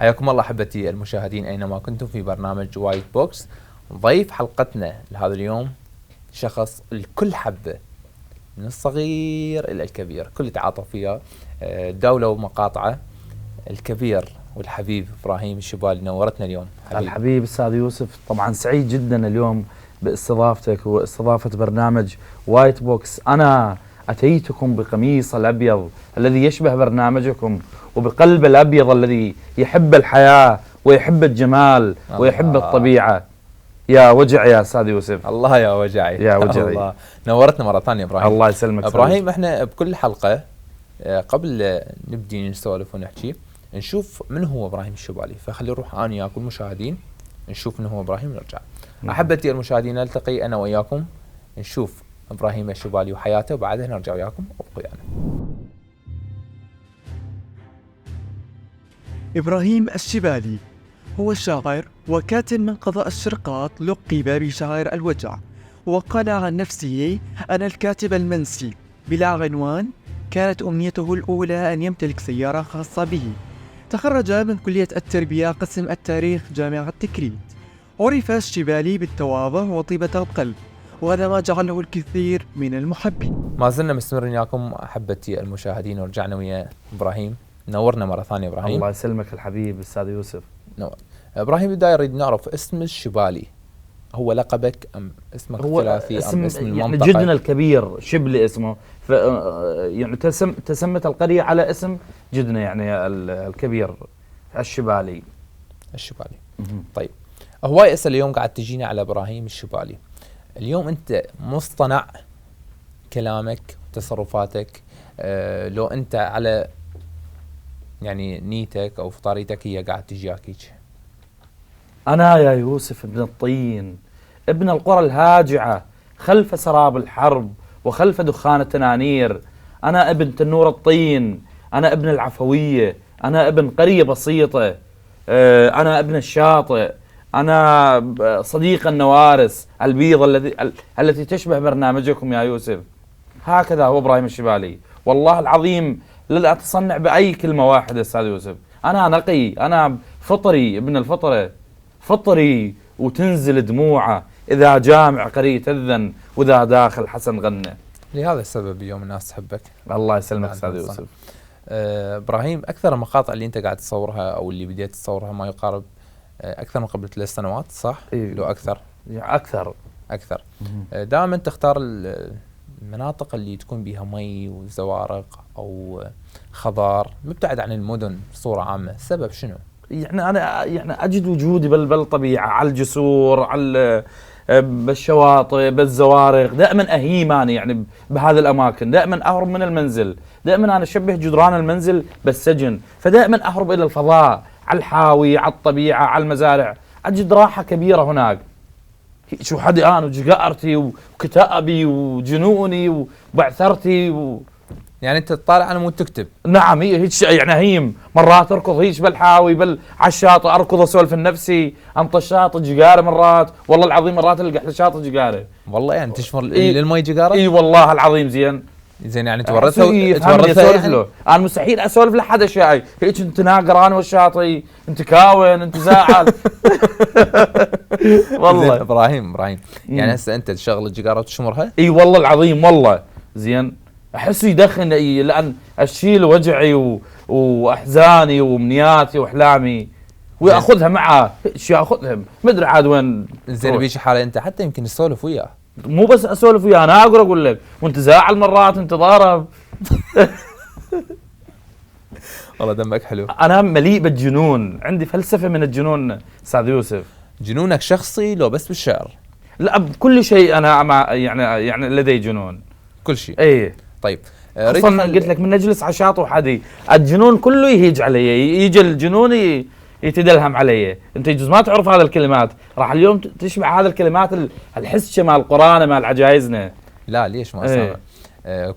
حياكم الله احبتي المشاهدين اينما كنتم في برنامج وايت بوكس. ضيف حلقتنا لهذا اليوم شخص الكل حبه، من الصغير الى الكبير كل تعاطف فيها، دولة ومقاطعه. الكبير والحبيب ابراهيم الشبالي، نورتنا اليوم الحبيب استاذ يوسف. طبعا سعيد جدا اليوم باستضافتك واستضافه برنامج وايت بوكس. انا اتيتكم بقميص الابيض الذي يشبه برنامجكم، وبقلب الابيض الذي يحب الحياه ويحب الجمال ويحب الطبيعه. يا وجع يا استاذ يوسف. الله يا وجعي يا وجعي. الله. نورتنا مره ثانيه ابراهيم. الله يسلمك ابراهيم. احنا بكل حلقه قبل نبدي نسولف ونحكي نشوف من هو ابراهيم الشبالي، فخلي نروح انا وياكم المشاهدين نشوف من هو ابراهيم ونرجع. احبتي المشاهدين، نلتقي انا وياكم نشوف ابراهيم الشبالي وحياته، وبعدها نرجع وياكم ابقوا يعني. إبراهيم الشبالي هو شاعر وكاتب من قضاء الشرقاط، لقب بشاعر الوجع، وقال عن نفسه: أنا الكاتب المنسي بلا عنوان. كانت أمنيته الأولى أن يمتلك سيارة خاصة به. تخرج من كلية التربية قسم التاريخ جامعة تكريت. عرف الشبالي بالتواضع وطيبة القلب، وهذا ما جعله الكثير من المحبين. ما زلنا مستمرين وياكم احبتي المشاهدين، ورجعنا ويا ابراهيم. نورنا مره ثانيه ابراهيم. الله يسلمك الحبيب استاذ يوسف. نور. ابراهيم، بدايه نريد نعرف اسم الشبالي هو لقبك ام اسمك الثلاثي ام اسم يعني المنطقه؟ جدنا الكبير شبلي اسمه، يعني تسمت القريه على اسم جدنا يعني الكبير الشبالي. الشبالي. طيب، هواي اسئله اليوم قاعد تجينا على ابراهيم الشبالي. اليوم انت مصطنع كلامك وتصرفاتك، لو انت على يعني نيتك او فطاريتك هي قاعد تجي هيك؟ أنا يا يوسف ابن الطين، ابن القرى الهاجعة خلف سراب الحرب وخلف دخان التنانير. أنا ابن تنور الطين، أنا ابن العفوية، أنا ابن قرية بسيطة، أنا ابن الشاطئ، أنا صديق النوارس البيض التي تشبه برنامجكم يا يوسف. هكذا هو إبراهيم الشبالي. والله العظيم لا أتصنع بأي كلمة واحدة أستاذ يوسف. أنا نقي، أنا فطري، ابن الفطرة، فطري وتنزل دموعه إذا جامع قرية أذن وإذا داخل حسن غنى. لهذا السبب اليوم الناس تحبك. الله يسلمك أستاذ يوسف. إبراهيم، أكثر المقاطع اللي أنت قاعد تصورها أو اللي بديت تصورها ما يقارب أكثر من قبل 3 سنوات، صح؟ إيه. لو أكثر؟ يعني أكثر. دائما تختار المناطق اللي تكون بها مي وزوارق أو خضار، مبتعد عن المدن بصورة عامة. السبب شنو؟ يعني أنا يعني أجد وجودي بالطبيعة، على الجسور، على بالشواطئ، بالزوارق. دائما أهيم أنا يعني بهذه الأماكن، دائما أهرب من المنزل، دائما أنا أشبه جدران المنزل بالسجن، فدائما أهرب إلى الفضاء، على الحاوي، على الطبيعة، على المزارع. أجد راحة كبيرة هناك. شو حدي أنا وجقارتي وكتابي وجنوني وبعثرتي يعني أنت تطالع على مود تكتب؟ نعم، هيك يعني هيم. مرات أركض هيك بالحاوي على الشاطئ، أركض أسولف لنفسي، أنطي الشاطئ جقارة مرات. والله العظيم مرات ألقى الشاطئ جقارة. والله يعني تشمر للمي جقارة؟ إي والله العظيم. زين يعني تورثها أسولف له. أنا مستحيل أسولف لحد أشياء هيك. أنت ناقر أنا والشاطئ، أنت كاون، أنت زاعل. والله إبراهيم يعني هسه أنت تشغل الجقارة وتشمرها؟ إي والله العظيم والله. زين أحسه يدخن، لأن أشيل وجعي وأحزاني وأمنياتي وأحلامي ويأخذها معه. شو يأخذها مدري عاد وين. زين بيجي حالة أنت حتى يمكن تسولف وياه، مو بس أسولف وياه، أنا أقول لك وأنت زاعل مرات، أنت ضارب. والله دمك حلو. أنا مليء بالجنون، عندي فلسفة من الجنون أستاذ يوسف. جنونك شخصي لو بس بالشعر؟ لا، بكل شيء أنا يعني لدي جنون كل شيء. إيه. طيب، اصلا قلت لك من نجلس على شاطئ وحدي الجنون كله يهيج علي، يجي الجنون يتدلهم علي. انت يجوز ما تعرف هذه الكلمات، راح اليوم تشبع هذه الكلمات الحسشه مال القران مال عجائزنا. لا ليش ما سامع؟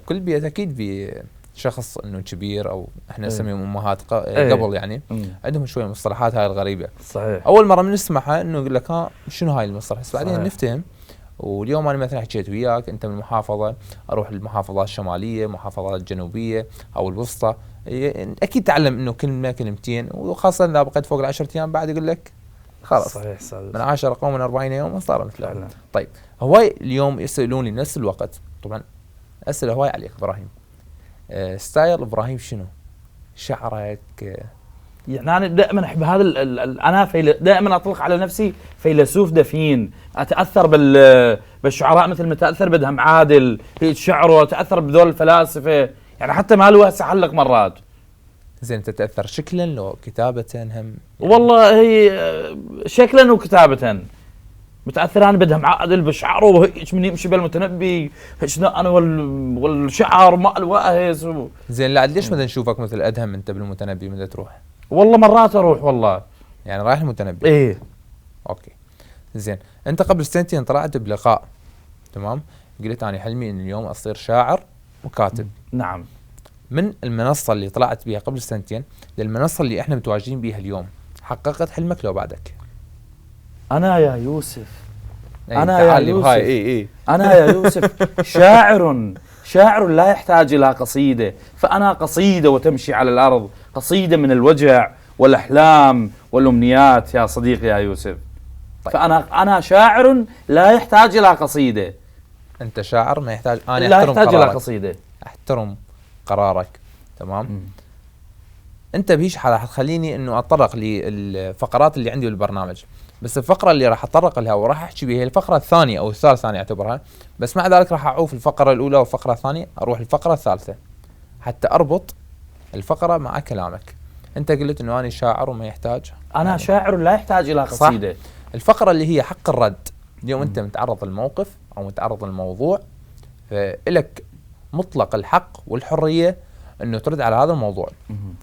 كل بيت اكيد بشخص انه كبير او احنا نسميهم امهات قبل يعني عندهم شويه مصطلحات هاي الغريبه. صحيح. اول مره بنسمعها انه يقول لك ها شنو هاي المصطلح، بس بعدين نفتهم واليوم انا مثلا حكيت وياك انت من المحافظه، اروح للمحافظات الشماليه، المحافظات الجنوبيه او الوسطى، اكيد تعلم انه كلمه كلمتين، وخاصه اذا بقيت فوق ال10 ايام بعد يقول لك خلاص صحيح صحيح. من 10 قوم من 40 يوم صار مثله. فعلا. طيب هواي اليوم يسالوني نفس الوقت، طبعا اسئله هواي عليك ابراهيم، ستايل ابراهيم شنو؟ شعرك يعني انا دائما احب هذا انا دائما اطلق على نفسي فيلسوف دفين. اتاثر بالشعراء مثل ما تاثر بدهم عادل في شعره، اتاثر بذول الفلاسفه، يعني حتى ما له هسه احلق مرات. زين تتاثر شكلا لو كتابه هم يعني؟ والله هي شكلا وكتابه متاثر انا بدهم عادل بشعره وهيك من يمشي بالمتنبي هيك انا والشعر ما الواهز زين لا ليش مثلا نشوفك مثل ادهم انت بالمتنبي متى تروح؟ والله مرات اروح والله. يعني رايح المتنبي؟ ايه. اوكي زين، انت قبل سنتين طلعت بلقاء تمام، قلت انا حلمي ان اليوم اصير شاعر وكاتب. نعم. من المنصه اللي طلعت بها قبل سنتين للمنصه اللي احنا متواجدين بها اليوم، حققت حلمك لو بعدك؟ انا يا يوسف، انا يا يوسف هاي انا يا يوسف شاعر لا يحتاج الى قصيده، فانا قصيده وتمشي على الارض، قصيده من الوجع والاحلام والامنيات يا صديقي يا يوسف. طيب. فانا شاعر لا يحتاج الى قصيده. انت شاعر ما يحتاج، انا لا يحتاج الى قصيده. احترم قرارك تمام. انت بهيش حالة حتخليني انه اتطرق للفقرات اللي عندي بالبرنامج، بس الفقره اللي راح اتطرق لها وراح احكي بها هي الفقره الثانيه او الثالثه انا اعتبرها، بس مع ذلك راح اعوف الفقره الاولى والفقره الثانيه اروح الفقره الثالثه حتى اربط الفقره مع كلامك. انت قلت انه انا شاعر وما يحتاج، انا يعني شاعر لا يحتاج الى قصيده. صح. الفقره اللي هي حق الرد، اليوم انت متعرض للموقف او متعرض للموضوع، فلك مطلق الحق والحريه انه ترد على هذا الموضوع.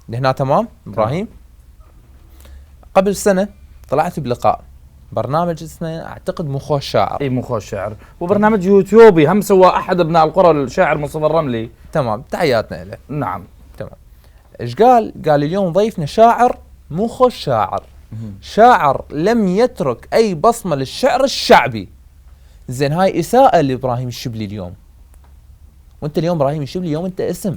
لهنا تمام ابراهيم؟ قبل سنه طلعت بلقاء برنامج اسمه اعتقد مخ الشاعر. اي مخ الشاعر، وبرنامج يوتيوبي هم سوى احد ابناء القرى الشاعر مصطفى الرملي. تمام، تحياتنا له. نعم تمام. ايش قال؟ قال اليوم ضيفنا شاعر مخ الشاعر، شاعر لم يترك اي بصمه للشعر الشعبي. زين هاي اساءه لابراهيم الشبلي اليوم، وانت اليوم ابراهيم الشبلي اليوم انت اسم،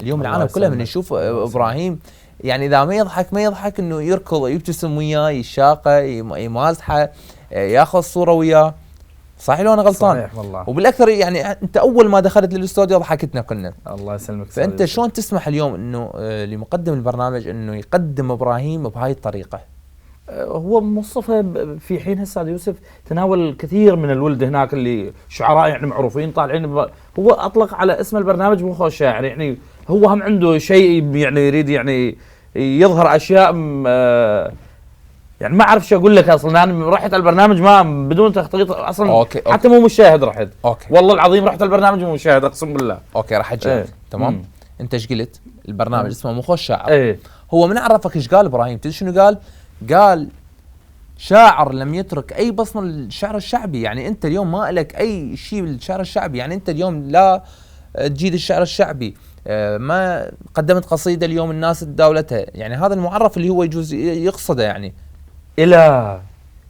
اليوم العالم كله من يشوف ابراهيم يعني اذا ما يضحك انه يركض يبتسم وياه، يشاقه، يمازحه، ياخذ صوره وياه. صحيح لو انا غلطان؟ صحيح والله. وبالاكثر يعني انت اول ما دخلت للاستوديو ضحكتنا كلنا. الله يسلمك. فانت شلون تسمح اليوم انه لمقدم البرنامج انه يقدم ابراهيم بهاي الطريقه؟ هو مصطفى في حين هسه يوسف تناول كثير من الولد هناك اللي شعراء يعني معروفين طالعين هو اطلق على اسم البرنامج مخ الشاعر، يعني هو هم عنده شيء يعني يريد يعني يظهر اشياء يعني ما اعرف شو اقول لك. اصلا انا رحت البرنامج ما بدون تخطيط اصلا. أوكي. حتى مو مشاهد رحت. أوكي. والله العظيم رحت البرنامج مو مشاهد اقسم بالله. اوكي راح اجي. تمام. انت ايش قلت؟ البرنامج اسمه مخ الشاعر. هو من عرفك ايش قال ابراهيم؟ تدري شنو قال؟ قال شاعر لم يترك اي بصمه للشعر الشعبي. يعني انت اليوم ما لك اي شيء بالشعر الشعبي، يعني انت اليوم لا تجيد الشعر الشعبي، ما قدمت قصيده اليوم الناس تداولتها، يعني هذا المعرف اللي هو يجوز يقصده يعني. الى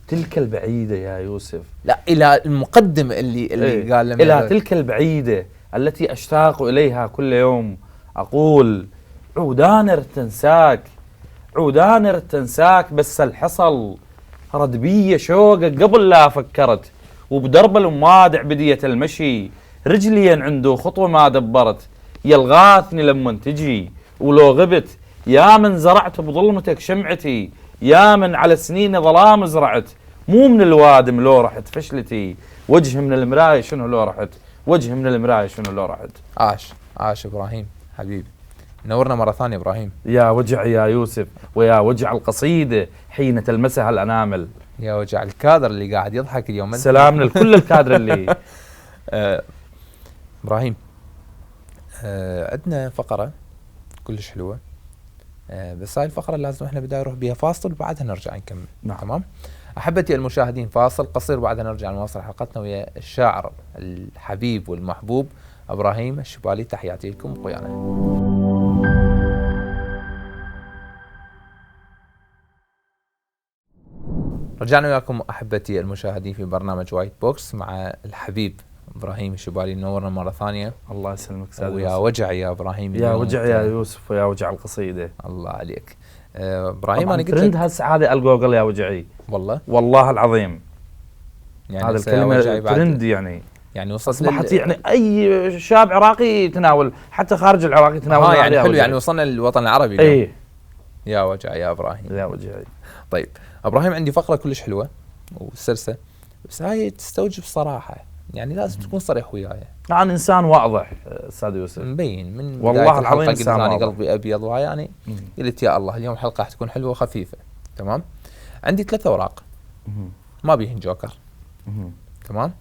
تلك البعيده يا يوسف، لا الى المقدم اللي قال لم الى تلك البعيده التي اشتاق اليها كل يوم، اقول عودان تنساك، عودان تنساك، بس الحصل رد بي شوقك قبل لا فكرت، وبدرب الموادع بديت المشي، رجليا عنده خطوه ما دبرت، يلغاثني لما تجي، ولو غبت يا من زرعت بظلمتك شمعتي، يا من على سنين ظلام زرعت، مو من الوادم لو رحت فشلتي، وجه من المرايه شنو لو رحت، وجه من المرايه شنو لو رحت. عاش ابراهيم حبيبي، نورنا مرة ثانية ابراهيم. يا وجع يا يوسف، ويا وجع القصيدة حين تلمسها الأنامل، يا وجع الكادر اللي قاعد يضحك اليوم. سلامنا لكل الكادر اللي ابراهيم عندنا فقرة كلش حلوة، بس هاي الفقرة لازم احنا بداية نروح بيها فاصل وبعدها نرجع نكمل. نعم. تمام. احبتي المشاهدين فاصل قصير وبعدها نرجع نواصل حلقتنا ويا الشاعر الحبيب والمحبوب ابراهيم الشبالي. تحياتي لكم ويانا. رجعنا وياكم احبتي المشاهدين في برنامج وايت بوكس مع الحبيب ابراهيم الشبالي. نورنا مره ثانيه. الله يسلمك سعد. ويا وجع يا ابراهيم، يا وجع يا يوسف، ويا وجع القصيده. الله عليك. ابراهيم انا قلت ترند لك هسه هذه على جوجل يا وجعي، والله العظيم. يعني هذا الكلمه ترند يعني وصلت اصبحت يعني اي شاب عراقي يتناول، حتى خارج العراق يتناول. يعني حلو، يعني وصلنا للوطن العربي. اي يا وجع يا ابراهيم، يا وجعي. طيب ابراهيم، عندي فقره كلش حلوه وسلسه، بس هاي تستوجب صراحه، يعني لازم تكون صريح وياي. انا انسان واضح استاذ يوسف، مبين من والله العظيم انسان انا واضح. قلبي ابيض وهاي يعني. قلت يا الله اليوم الحلقه راح تكون حلوه وخفيفه. تمام. عندي 3 اوراق ما بيهن جوكر. تمام.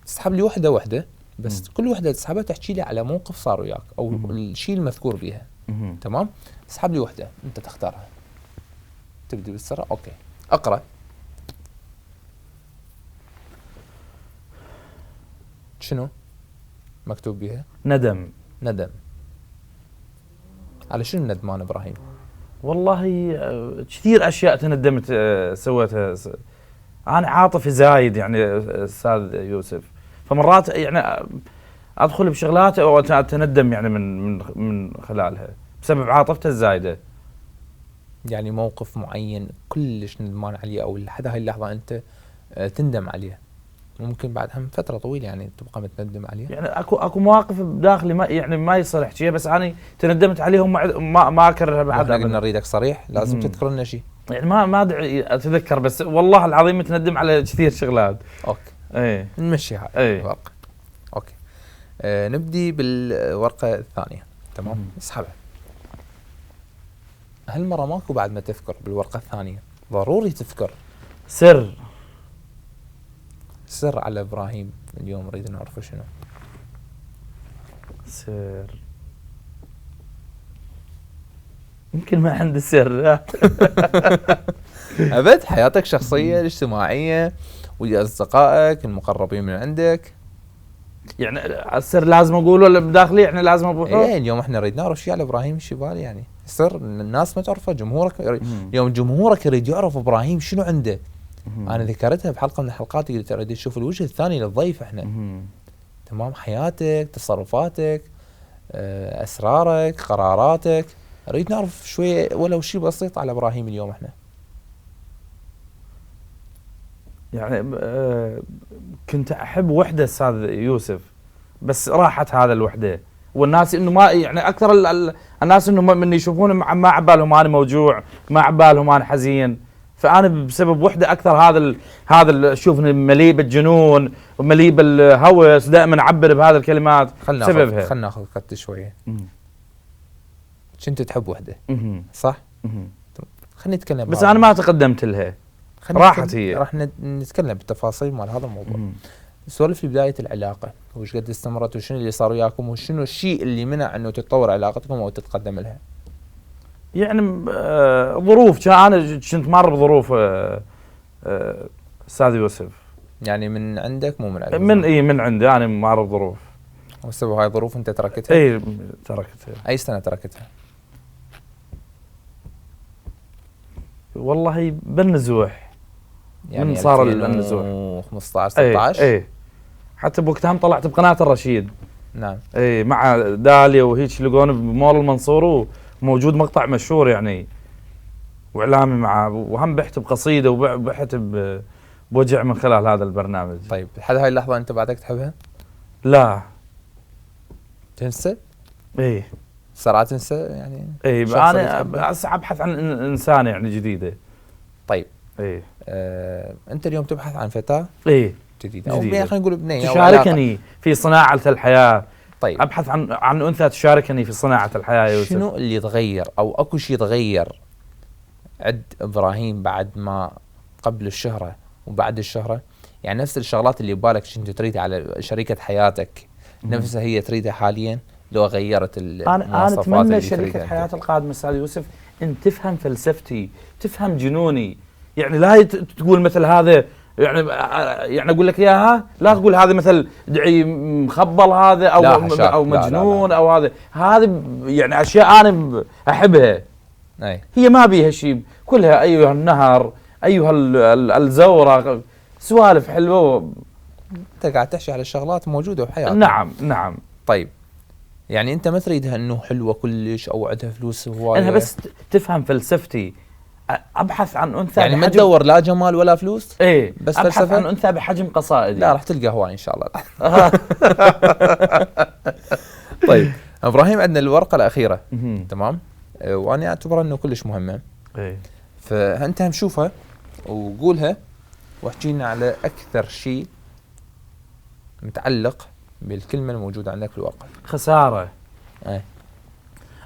تسحب لي وحده بس. كل وحده تسحبها تحكي لي على موقف صار وياك او الشيء المذكور بها. تمام. تسحب لي وحده انت تختارها. تبدي بالسرعه. اوكي، اقرا. شنو مكتوب بها؟ ندم. على شنو ندمان ابراهيم؟ والله كثير اشياء تندمت سويتها. انا عاطفي زايد يعني استاذ يوسف، فمرات يعني ادخل بشغلات واتندم يعني من خلالها بسبب عاطفتي الزايده. يعني موقف معين كلش ندمان عليه او لحد هاي اللحظه انت تندم عليه، ممكن بعد هم فتره طويله يعني تبقى متندم عليه؟ يعني اكو مواقف بداخلي ما يعني ما يصير احكيها، بس انا تندمت عليهم ما اكررها بعد. احنا قلنا نريدك صريح، لازم تذكر لنا شيء. يعني ما ادري اتذكر، بس والله العظيم متندم على كثير شغلات. اوكي. ايه نمشي هاي الورقه. اوكي. نبدي بالورقه الثانيه. تمام. اسحبها. هالمره ماكو بعد ما تذكر بالورقه الثانيه، ضروري تذكر سر على ابراهيم. اليوم نريد نعرفه شنو سر. يمكن ما عندي سر. ابد. حياتك الشخصيه الاجتماعيه ويا اصدقائك المقربين من عندك. يعني السر لازم اقوله ولا بداخلي يعني لازم ابوحه؟ ايه اليوم احنا نريد نعرف شيء على ابراهيم الشبالي، يعني سر الناس ما تعرفه، جمهورك اليوم جمهورك يريد يعرف ابراهيم شنو عنده. انا ذكرتها بحلقه من الحلقات، قلت اريد اشوف الوجه الثاني للضيف احنا. تمام. حياتك، تصرفاتك، اسرارك، قراراتك، اريد نعرف شويه ولو شيء بسيط على ابراهيم اليوم احنا. يعني كنت احب وحده استاذ يوسف، بس راحت هذا الوحده، والناس انه ما يعني اكثر الناس انه من يشوفوني ما عبالهم انا موجوع، ما عبالهم انا حزين، فانا بسبب وحده اكثر هذا شوفني مليء بالجنون ومليء بالهوس، دائما اعبر بهذه الكلمات بسببها. خلنا ناخذ خط شويه. كنت تحب وحده صح؟ خلينا نتكلم، بس انا ما تقدمت لها، راحت هي. راح نتكلم بالتفاصيل مال هذا الموضوع. سولف لي بدايه العلاقه، وش قد استمرت، وشنو اللي صار وياكم، وشنو الشيء اللي منع انه تتطور علاقتكم او تتقدم لها. يعني ظروف، انا كنت مر بظروف استاذ يوسف. يعني من عندك مو من عندك؟ من عندي انا مر بظروف. وسبب هاي الظروف انت تركتها؟ اي تركتها. اي سنه تركتها؟ والله بالنزوح. يعني من صار النزوح 15 16. اي حتى بوقتها طلعت بقناه الرشيد. نعم. اي مع داليا وهيك لقوني بمول المنصور، وموجود مقطع مشهور يعني واعلامي معه، وهم بحت بقصيده وبحت بوجع من خلال هذا البرنامج. طيب لحد هاي اللحظه انت بعدك تحبها؟ لا. تنسى؟ اي صراحه تنسى يعني؟ اي انا ابحث عن انسانه يعني جديده. طيب. اي انت اليوم تبحث عن فتاه جديده او خلينا نقول بنيه تشاركني في صناعه الحياه. طيب. ابحث عن انثى تشاركني في صناعه الحياه. يوسف شنو اللي تغير او اكو شيء تغير عند ابراهيم بعد ما قبل الشهره وبعد الشهره؟ يعني نفس الشغلات اللي ببالك كنت تريدها على شريكه حياتك نفسها هي تريدها حاليا لو غيرت المواصفات؟ انا اتمنى شريكه حياتي القادمه استاذ يوسف ان تفهم فلسفتي، تفهم جنوني، يعني لا تقول مثل هذا، يعني اقول لك اياها، لا تقول هذا مثل دعي مخبل هذا او مجنون. لا. او هذه يعني اشياء انا احبها. أي. هي ما بيها شيء، كلها ايها النهر، ايها الزورق، سوالف حلوه. انت قاعد تحكي على الشغلات موجوده بحياتك. نعم. طيب يعني انت ما تريدها انه حلوه كلش او عندها فلوس هوايه؟ انا بس تفهم فلسفتي، ابحث عن انثى يعني ما تدور لا جمال ولا فلوس؟ ايه، بس ابحث فلسفة؟ عن انثى بحجم قصائدي. لا راح تلقى هواي ان شاء الله. طيب ابراهيم، عندنا الورقه الاخيره. تمام. وانا اعتبرها انه كلش مهمه. ايه، فانت هم شوفها وقولها واحكي لنا على اكثر شيء متعلق بالكلمه الموجوده عندك في الورقه. خساره. ايه.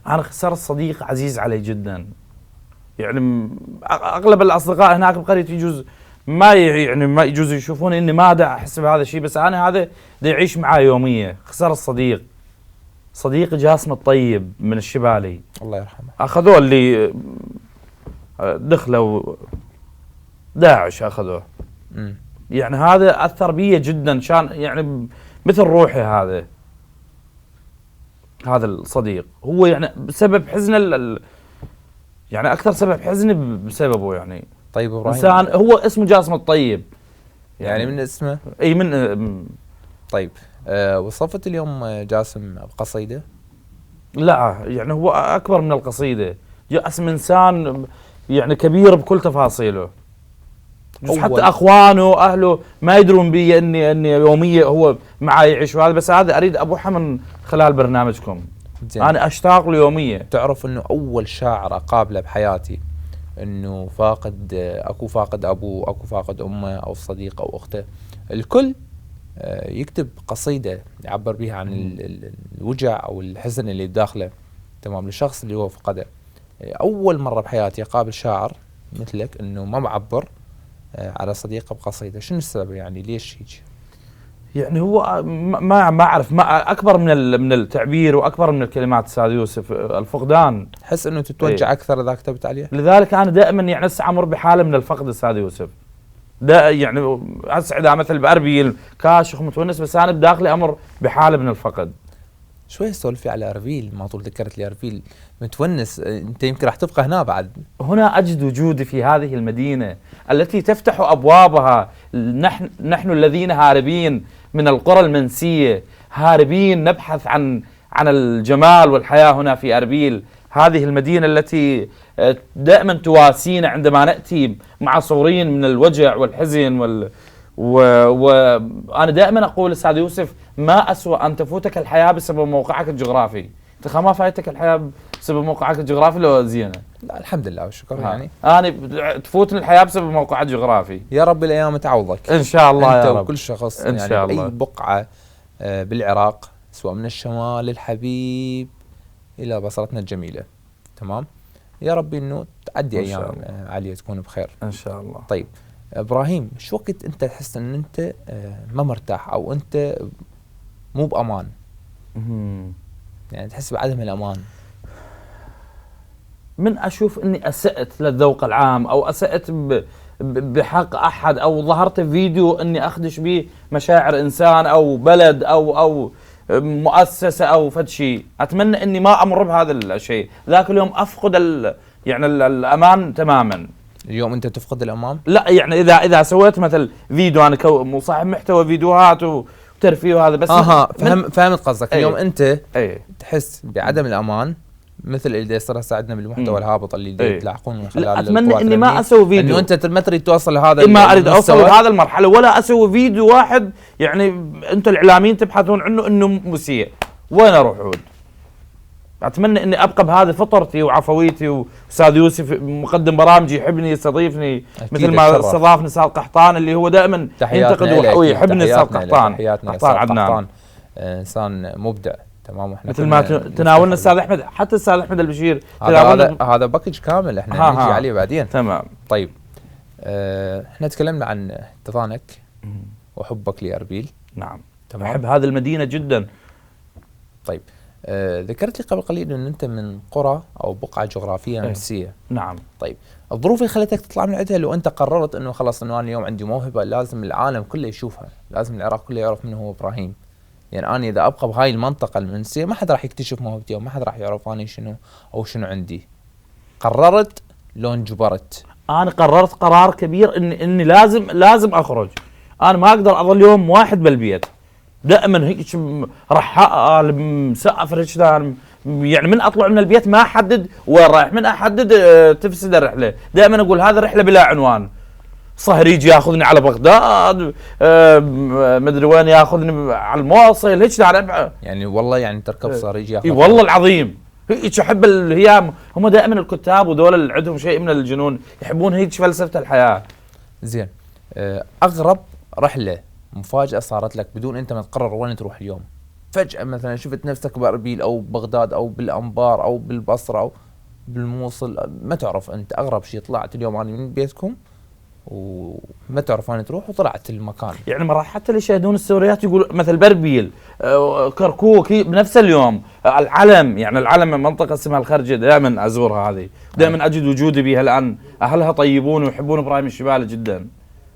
انا خسرت صديق عزيز علي جدا. يعني اغلب الاصدقاء هناك بقريتي يجوز ما يجوز يشوفون اني ما دا احس بهذا الشيء، بس انا هذا دا يعيش معي يوميه. خسرت صديق جاسم الطيب من الشبالي، الله يرحمه. اخذوه اللي دخلوا داعش اخذوه. يعني هذا اثر بي جدا، شان يعني مثل روحي. هذا الصديق هو يعني بسبب حزن يعني اكثر سبب حزني بسببه. يعني طيب ابراهيم، انسان هو اسمه جاسم الطيب، يعني من اسمه. اي من. طيب وصفت اليوم جاسم بقصيده؟ لا يعني هو اكبر من القصيده. اسم انسان يعني كبير بكل تفاصيله. حتى اخوانه واهله ما يدرون بي اني يوميه هو معي يعيش هذا، بس هذا اريد ابوحها من خلال برنامجكم. انا اشتاق له يوميه. تعرف انه اول شاعر اقابله بحياتي انه فاقد ابوه، اكو فاقد امه او صديق او اخته، الكل يكتب قصيده يعبر بها عن الوجع او الحزن اللي بداخله، تمام، للشخص اللي هو فقده. اول مره بحياتي اقابل شاعر مثلك انه ما معبر على صديقه بقصيده. شنو السبب؟ يعني ليش هيك؟ يعني هو ما اعرف، ما اكبر من التعبير واكبر من الكلمات استاذ يوسف. الفقدان تحس انه تتوجع ايه اكثر اذا كتبت عليه؟ لذلك انا دائما يعني هسه امر بحاله من الفقد استاذ يوسف. ده يعني هسه اذا مثل باربيل كاشخ متونس، بس انا بداخلي امر بحاله من الفقد. شوي سولفي على اربيل، ما طول ذكرت لي اربيل. متونس، انت يمكن راح تبقى هنا بعد. هنا اجد وجودي في هذه المدينه التي تفتح ابوابها. نحن الذين هاربين من القرى المنسيه، هاربين نبحث عن الجمال والحياه هنا في اربيل، هذه المدينه التي دائما تواسينا عندما ناتي معصورين من الوجع والحزن وانا دائما اقول استاذ يوسف، ما اسوأ ان تفوتك الحياه بسبب موقعك الجغرافي. انت ما فايتك الحياه بسبب موقعك الجغرافي لو زينه؟ لا الحمد لله والشكر. يعني انا تفوتني الحياه بسبب موقعك الجغرافي. يا رب الايام تعوضك ان شاء الله انت يا رب. وكل شخص إن يعني شاء باي الله. بقعه بالعراق، سواء من الشمال الحبيب الى بصرتنا الجميله. تمام. يا رب انه تعدي ايام عليا تكون بخير ان شاء الله. طيب ابراهيم، شو وقت انت تحس ان انت ما مرتاح او انت مو بامان؟ يعني تحس بعدم الامان؟ من اشوف اني اسأت للذوق العام او اسأت بحق احد او ظهرت فيديو اني اخدش به مشاعر انسان او بلد او مؤسسه او فد شيء، اتمنى اني ما امر بهذا الشيء. ذاك اليوم افقد يعني الامان تماما. اليوم انت تفقد الامان؟ لا يعني اذا سويت مثل فيديو، انا صاحب محتوى فيديوهات وترفيه وهذا بس. فهمت قصدك. اليوم انت ايه تحس بعدم الامان مثل اللي يصير ساعدنا بالمحتوى الهابط اللي يتلاحقون من خلال اتمنى اني ما اسوي فيديو، انه انت ما تريد توصل لهذا ما اريد اوصل لهذا المرحله، ولا اسوي فيديو واحد يعني انتم الاعلاميين تبحثون عنه انه مسيء. وين اروح عود؟ اتمنى اني ابقى بهذه فطرتي وعفويتي، واستاذ يوسف مقدم برامجي يحبني يستضيفني مثل ما استضافني سال قحطان اللي هو دائما ينتقد ويحبني. سال قحطان، قحطان عدنان انسان مبدع. تمام. احنا مثل ما تناولنا الاستاذ احمد، حتى الاستاذ احمد البشير هذا باكج كامل احنا نجي عليه بعدين. تمام. طيب احنا تكلمنا عن احتضانك وحبك لاربيل. نعم. تمام. احب هذه المدينه جدا. طيب ذكرت لي قبل قليل ان انت من قرى او بقعه جغرافيه منسيه. نعم. طيب الظروف اللي خلتك تطلع من عندها، لو انت قررت انه خلاص انه انا اليوم عندي موهبه لازم العالم كله يشوفها، لازم العراق كله يعرف منه هو ابراهيم، يعني انا اذا ابقى بهاي المنطقه المنسيه ما حد راح يكتشف موهبتي وما حد راح يعرف اني شنو او شنو عندي. قررت لو انجبرت؟ انا قررت قرار كبير اني لازم اخرج. انا ما اقدر اظل يوم واحد بالبيت، دائما هيك رحال مسقف رجلان، يعني من اطلع من البيت ما احدد وين رايح، من احدد تفسد الرحله. دائما اقول هذه الرحله بلا عنوان، صهر يجي ياخذني على بغداد، مدري وين ياخذني على الموصل هيك. يعني والله يعني تركب صار يجي ياخذ. اي والله العظيم هيك احب الهيام. هم دائما الكتاب وذول اللي عندهم شيء من الجنون يحبون هيك فلسفه الحياه. زين، اغرب رحله مفاجاه صارت لك بدون انت ما تقرر وين تروح اليوم؟ فجاه مثلا شفت نفسك باربيل او بغداد او بالانبار او بالبصره او بالموصل، ما تعرف انت. اغرب شيء طلعت اليوم انا من بيتكم وما تعرف وين تروح وطلعت المكان. يعني مرات حتى اللي يشاهدون السوريات يقول مثل بربيل، كركوك بنفس اليوم، العلم. يعني العلم منطقه اسمها الخرجه دائما ازورها، هذه دائما اجد وجودي بها الان. اهلها طيبون ويحبون ابراهيم الشبالي جدا.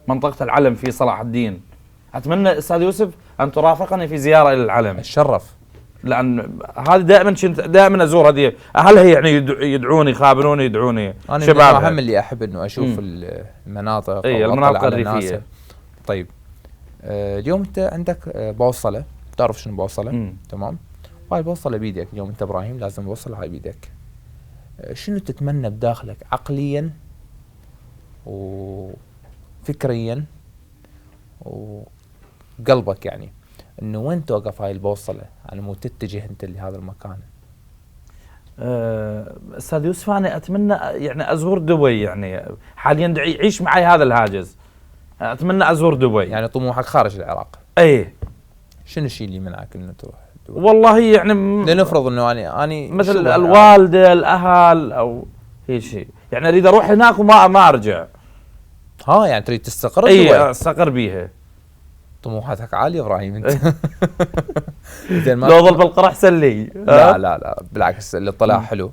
منطقه العلم في صلاح الدين. اتمنى استاذ يوسف ان ترافقني في زياره الى العلم. الشرف، لان هذه دائما ازور هذه. اهلها يعني يدعوني، يخابروني، يدعوني. انا شباب من اللي احب انه اشوف المناطق، اي المناطق الريفيه. طيب اليوم انت عندك بوصله، تعرف شنو بوصله؟ تمام. هاي البوصله بيدك اليوم انت ابراهيم، لازم توصل هاي بيدك. شنو تتمنى بداخلك عقليا وفكريا وقلبك، يعني انه وين توقف هاي البوصله على مود تتجه انت لهذا المكان؟ استاذ يوسف انا اتمنى يعني ازور دبي. يعني حاليا يعيش معي هذا الهاجس. اتمنى ازور دبي. يعني طموحك خارج العراق؟ اي. شنو الشيء اللي منعك انه تروح دبي؟ والله يعني لنفرض انه اني مثل الوالده، الاهل، او هي شيء. يعني اريد اروح هناك وما ارجع. يعني تريد تستقر؟ اي استقر بيها. طموحاتك عاليه ابراهيم انت. زين لو ظل بالقرى احسن لي. لا بالعكس، الاطلاع حلو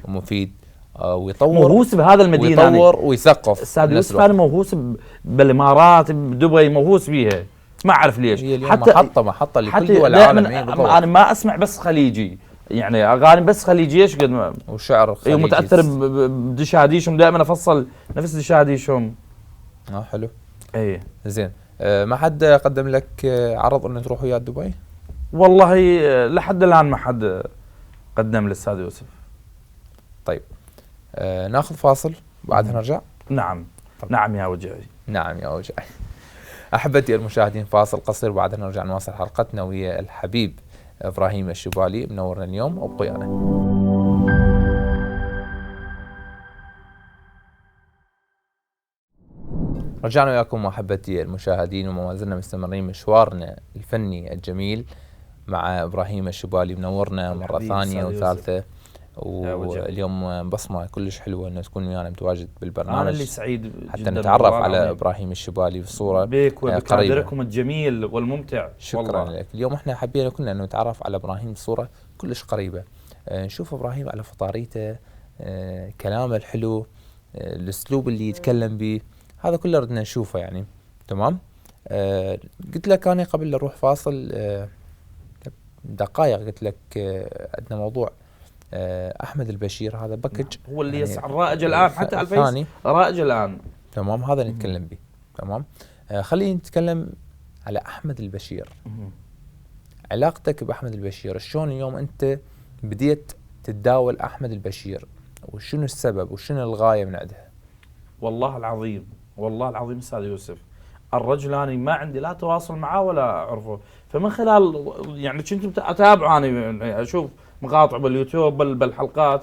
ومفيد ويطور، موهوس بهذا المدينه، ويطور ويثقف. استاذ يوسف انا موهوس بالامارات، بدبي موهوس بيها، ما اعرف ليش. هي اليوم محطه لكل دول العالم. انا ما اسمع بس خليجي، يعني اغاني بس خليجيه ايش قد وشعر خليجي. متاثر بدشاديشهم، دائما افصل نفس دشاديشهم. حلو. اي زين، ما حد قدم لك عرض انه تروح ويا دبي؟ والله لحد الان ما حد قدم للاستاذ يوسف. طيب ناخذ فاصل بعدها نرجع. نعم نعم يا وجعي. نعم يا وجعي. احبتي المشاهدين، فاصل قصير بعدها نرجع نواصل حلقتنا ويا الحبيب ابراهيم الشبالي منورنا اليوم. ابقوا ويانا. رجعنا وياكم احبتي المشاهدين، وما زلنا مستمرين مشوارنا الفني الجميل مع ابراهيم الشبالي. منورنا مره ثانيه وثالثه، واليوم بصمه كلش حلوه انه تكون ويانا متواجد بالبرنامج. انا اللي سعيد حتى نتعرف على ابراهيم الشبالي بصوره بك وبكادركم الجميل والممتع. شكرا لك. اليوم احنا حبينا كلنا انه نتعرف على ابراهيم بصوره كلش قريبه، نشوف ابراهيم على فطاريته، كلامه الحلو، الاسلوب اللي يتكلم به، هذا كله ردنا نشوفه يعني. تمام. قلت لك أنا قبل نروح فاصل دقائق، قلت لك عندنا موضوع أحمد البشير، هذا باكج هو اللي يعني يسعى الرائج الآن، حتى الفيس رائج الآن. تمام، هذا نتكلم به. تمام. خلينا نتكلم على أحمد البشير. علاقتك بأحمد البشير شلون اليوم أنت بديت تتداول أحمد البشير، وشنو السبب وشنو الغاية من عندها؟ والله العظيم استاذ يوسف، الرجل أنا ما عندي لا تواصل معاه ولا أعرفه، فمن خلال يعني كنت أتابعه، أنا أشوف مقاطع باليوتيوب بالحلقات،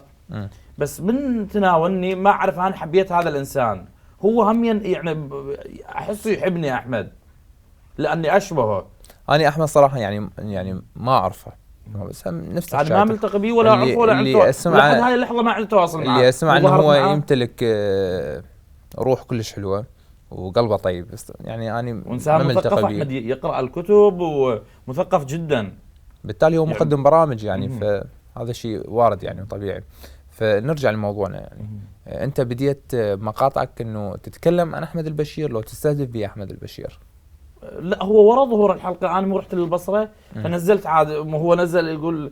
بس من تناولني ما أعرف. أنا حبيت هذا الإنسان، هو هم يعني أحسه يحبني أحمد لأني أشبهه. أنا أحمد صراحة يعني ما أعرفه، بس نفس الشيء، أنا ما ملتقي به ولا أعرفه ولا عنده، لحد هاي اللحظة ما عندي تواصل معه. اللي أسمع إنه هو يمتلك روح كلش حلوة وقلبه طيب، بس يعني أنا وإنسان مثقف. أحمد يقرأ الكتب ومثقف جدا، بالتالي هو مقدم برامج يعني، فهذا شيء وارد يعني طبيعي. فنرجع لموضوعنا يعني. أنت بديت مقاطعك إنه تتكلم عن أحمد البشير، لو تستهدف به أحمد البشير. لا هو ورا ظهور الحلقه انا مو رحت للبصره فنزلت عاد، هو نزل يقول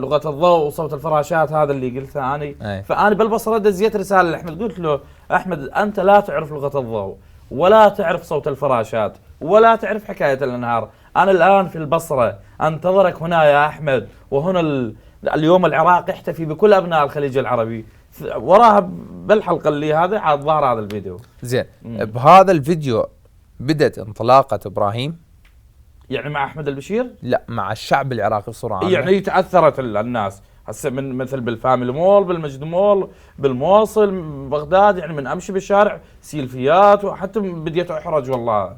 لغه الضوء وصوت الفراشات، هذا اللي قلته انا. فانا بالبصره دزيت رساله لاحمد، قلت له احمد انت لا تعرف لغه الضوء ولا تعرف صوت الفراشات ولا تعرف حكايه الانهار، انا الان في البصره انتظرك هنا يا احمد، وهنا اليوم العراق يحتفي بكل ابناء الخليج العربي. وراها بالحلقه اللي هذا عاد ظهر هذا الفيديو. زين بهذا الفيديو بدت انطلاقه ابراهيم يعني مع احمد البشير؟ لا مع الشعب العراقي بصوره عامه. يعني تاثرت الناس هسه من مثل بالفاميلي مول، بالمجد مول، بالموصل، بغداد، يعني من امشي بالشارع سيلفيات، وحتى بديت احرج والله.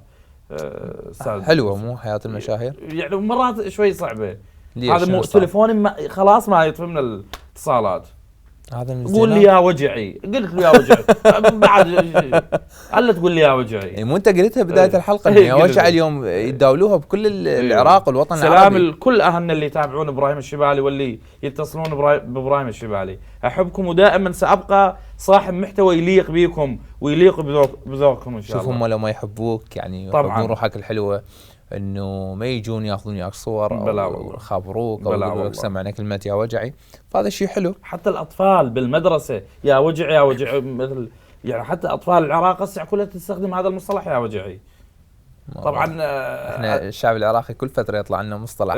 استاذ حلوه مو حياه المشاهير؟ يعني مرات شوي صعبه. هذا مو تليفوني خلاص ما يطفي من الاتصالات. هذا قول لي يا وجعي، قلت له يا وجعي بعد الا تقول لي يا وجعي. يعني مو انت قلتها بدايه الحلقه ان يا وجعي اليوم يتداولوها بكل العراق والوطن العربي. سلام لكل اهلنا اللي يتابعون ابراهيم الشبالي واللي يتصلون بابراهيم الشبالي، احبكم ودائما سابقى صاحب محتوى يليق بيكم ويليق بذوقكم ان شاء الله. شوف هم لو ما يحبوك يعني يحبون روحك الحلوه انه ما يجون ياخذون وياك صور او يخابروك او يقولوا لك سمعنا كلمه يا وجعي، فهذا شيء حلو. حتى الاطفال بالمدرسه يا وجعي يا وجعي، مثل يعني حتى اطفال العراق هسه كلها تستخدم هذا المصطلح يا وجعي. طبعا احنا الشعب العراقي كل فتره يطلع لنا مصطلح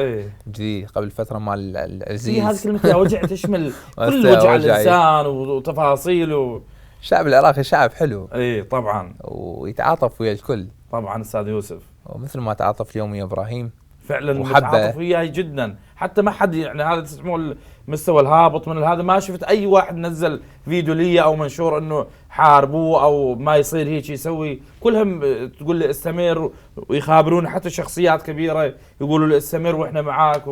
جديد. قبل فتره مال العزيز هذه كلمه يا وجع تشمل كل وجع الانسان وتفاصيل الشعب العراقي شعب حلو. اي طبعا، ويتعاطف ويا الكل. طبعا استاذ يوسف، ومثل ما تعاطف اليوم يا ابراهيم فعلا متعاطف وياي جدا. حتى ما حد يعني هذا تسموه المستوى الهابط من هذا، ما شفت اي واحد نزل فيديو لي او منشور انه حاربوه او ما يصير هيك يسوي. كلهم تقول لي استمر، ويخابرون حتى شخصيات كبيره يقولوا لي استمر واحنا معاك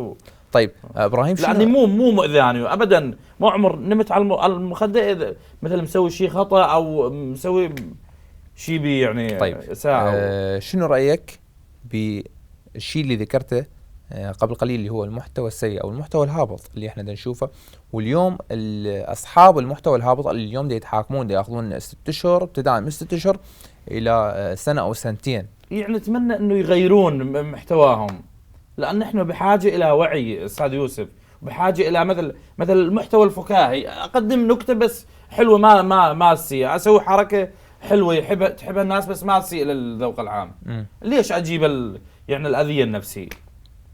طيب ابراهيم لاني مو مؤذاني ابدا، مو عمر نمت على المخده اذا مثلا مسوي شيء خطا او مسوي شيء بي يعني طيب ساعه. شنو رايك بالشيء اللي ذكرته قبل قليل اللي هو المحتوى السيء او المحتوى الهابط اللي احنا نشوفه، واليوم اصحاب المحتوى الهابط اللي اليوم يتحاكمون ياخذون 6 اشهر ابتداء من 6 اشهر الى سنه او سنتين. يعني نتمنى انه يغيرون محتواهم، لان احنا بحاجه الى وعي استاذ يوسف، بحاجه الى مثل المحتوى الفكاهي، اقدم نكته بس حلوه ما تسيء، اسوي حركه حلوه تحبها الناس بس ما تسيء للذوق العام. ليش اجيب يعني الاذيه النفسيه؟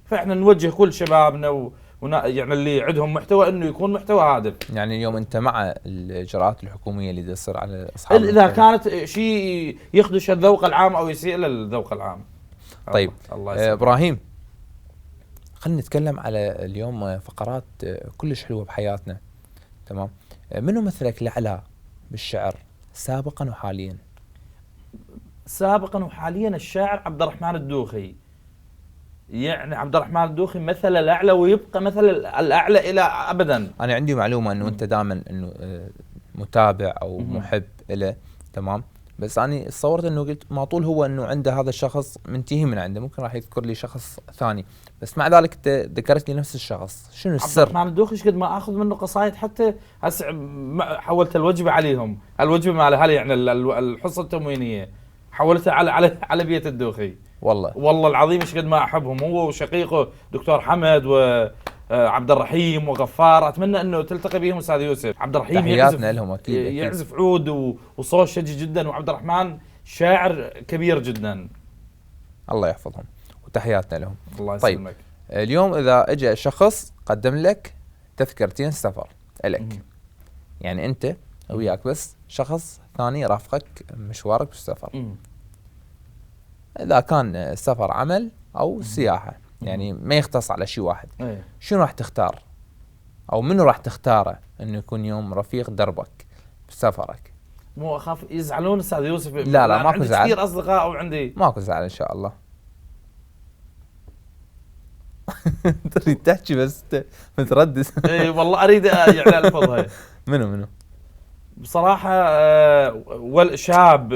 فاحنا نوجه كل شبابنا يعني اللي عندهم محتوى انه يكون محتوى هادف. يعني اليوم انت مع الاجراءات الحكوميه اللي تصير على اصحاب اذا كانت شيء يخدش الذوق العام او يسيء للذوق العام. طيب ابراهيم، خلينا نتكلم على اليوم فقرات كلش حلوه بحياتنا، تمام؟ منو مثلك الاعلى بالشعر سابقا وحاليا؟ سابقا وحاليا الشاعر عبد الرحمن الدوخي. يعني عبد الرحمن الدوخي مثل الاعلى ويبقى مثل الاعلى الى ابدا. انا عندي معلومه انه انت دائما انه متابع او محب له، تمام؟ بس انا تصورت انه قلت ما طول هو انه عنده هذا الشخص منتهي من عنده، ممكن راح يذكر لي شخص ثاني، بس مع ذلك انت ذكرت لي نفس الشخص. شنو السر؟ عبد الرحمن الدوخي قد ما اخذ منه قصايد حتى هسه حولت الوجبه عليهم، الوجبه مال اهلي يعني الحصه التموينيه حولتها على بيت الدوخي. والله العظيم ايش قد ما احبهم، هو وشقيقه دكتور حمد وعبد الرحيم وغفار. اتمنى انه تلتقي بهم استاذ يوسف. عبد الرحيم تحياتنا لهم اكيد يعزف عود وصوت شجي جدا، وعبد الرحمن شاعر كبير جدا. الله يحفظهم وتحياتنا لهم. الله يسلمك. طيب اليوم اذا اجى شخص قدم لك تذكرتين سفر لك، يعني انت وياك بس شخص ثاني رافقك مشوارك بالسفر، اذا كان سفر عمل او سياحه، يعني ما يختص على شيء واحد، شنو راح تختار او منو راح تختاره انه يكون يوم رفيق دربك بسفرك؟ مو اخاف يزعلون استاذ يوسف. لا ماكو زعل، كثير اصدقاء وعندي ماكو زعل ان شاء الله. تريد تحكي بس متردد. اي والله اريد يعني الفظها. منو؟ بصراحه شاب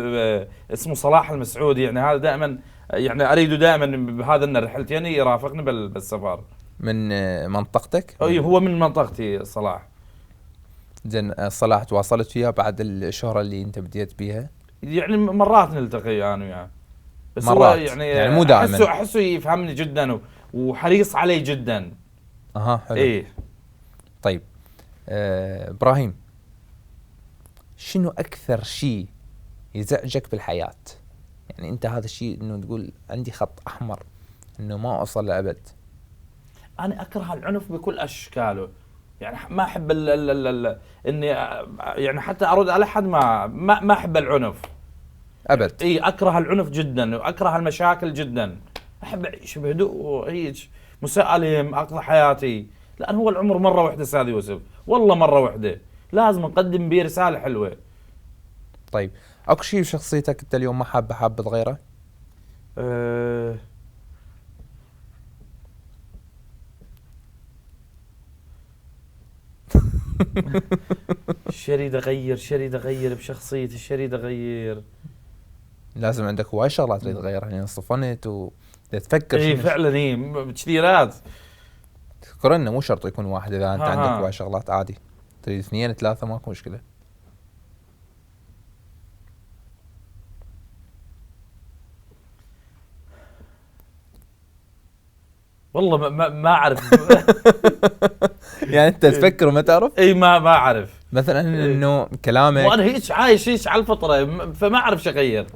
اسمه صلاح المسعودي، يعني هذا دائما يعني اريده دائما بهذا الرحلتين يرافقني بالسفر. من منطقتك؟ اي هو من منطقتي صلاح. زين صلاح تواصلت وياه بعد الشهرة اللي انت بديت بيها؟ يعني مرات نلتقي انا وياه. بس مرات. هو يعني مو دائما. احسه يفهمني جدا وحريص علي جدا. اها حلو. ايه. طيب ابراهيم، شنو اكثر شيء يزعجك بالحياة؟ يعني انت هذا الشيء انه تقول عندي خط احمر انه ما اوصل لابد. انا اكره العنف بكل اشكاله، يعني ما احب اني يعني حتى ارد على احد ما احب العنف ابد. اي اكره العنف جدا واكره المشاكل جدا. احب اعيش بهدوء وهيك مسالم اقضي حياتي، لان هو العمر مره واحده استاذ يوسف، والله مره واحده، لازم نقدم بيه رساله حلوه. طيب اكو شيء بشخصيتك انت اليوم ما حابب تغيره؟ شريد اغير بشخصيتي، شريد اغير. لازم عندك هواي شغلات تريد تغيرها، يعني صفنت وتفكر. اي فعلا اي كثيرات. تذكر انه مو شرط يكون واحد، اذا انت عندك ها. هواي شغلات عادي تريد 2 3 ماكو مشكلة. والله ما اعرف. يعني انت تفكر وما تعرف؟ اي ما اعرف. مثلا انه كلامك، وانا هيك عايش هيك على الفطره، فما اعرف شو اغير.